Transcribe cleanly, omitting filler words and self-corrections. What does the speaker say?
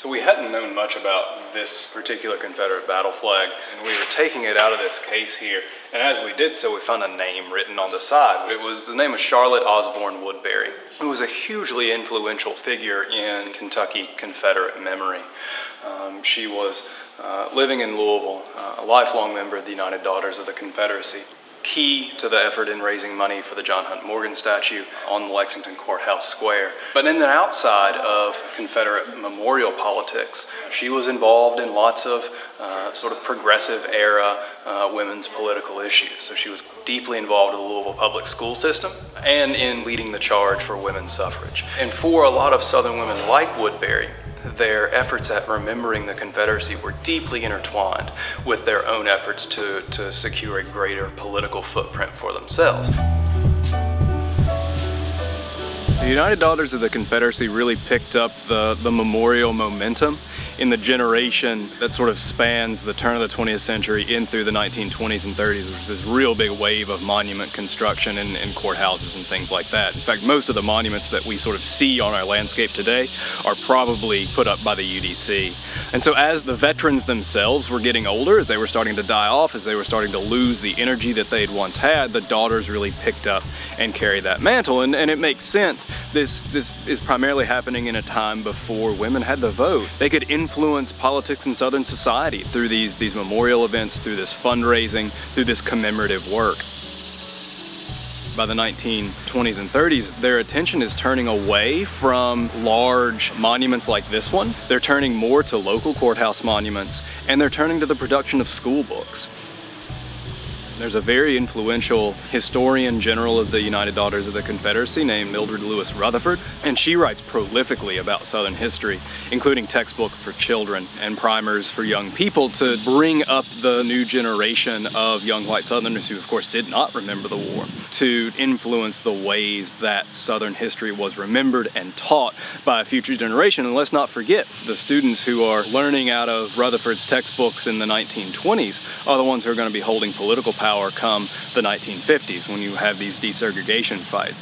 So we hadn't known much about this particular Confederate battle flag, and we were taking it out of this case here, and as we did so, we found a name written on the side. It was the name of Charlotte Osborne Woodbury, who was a hugely influential figure in Kentucky Confederate memory. She was living in Louisville, a lifelong member of the United Daughters of the Confederacy, key to the effort in raising money for the John Hunt Morgan statue on the Lexington Courthouse Square. But in the outside of Confederate memorial politics, she was involved in lots of sort of progressive era women's political issues. So she was deeply involved in the Louisville public school system and in leading the charge for women's suffrage. And for a lot of Southern women like Woodbury, their efforts at remembering the Confederacy were deeply intertwined with their own efforts to secure a greater political footprint for themselves. The United Daughters of the Confederacy really picked up the memorial momentum in the generation that sort of spans the turn of the 20th century in through the 1920s and 30s. There was this real big wave of monument construction in courthouses and things like that. In fact, most of the monuments that we sort of see on our landscape today are probably put up by the UDC. And so as the veterans themselves were getting older, as they were starting to die off, as they were starting to lose the energy that they'd once had, the daughters really picked up and carried that mantle. And it makes sense. This is primarily happening in a time before women had the vote. They could influence politics in Southern society through these memorial events, through this fundraising, through this commemorative work. By the 1920s and 30s, their attention is turning away from large monuments like this one. They're turning more to local courthouse monuments, and they're turning to the production of school books. There's a very influential historian general of the United Daughters of the Confederacy named Mildred Lewis Rutherford, and she writes prolifically about Southern history, including textbooks for children and primers for young people to bring up the new generation of young white Southerners who, of course, did not remember the war, to influence the ways that Southern history was remembered and taught by a future generation. And let's not forget, the students who are learning out of Rutherford's textbooks in the 1920s are the ones who are going to be holding political power come the 1950s, when you have these desegregation fights.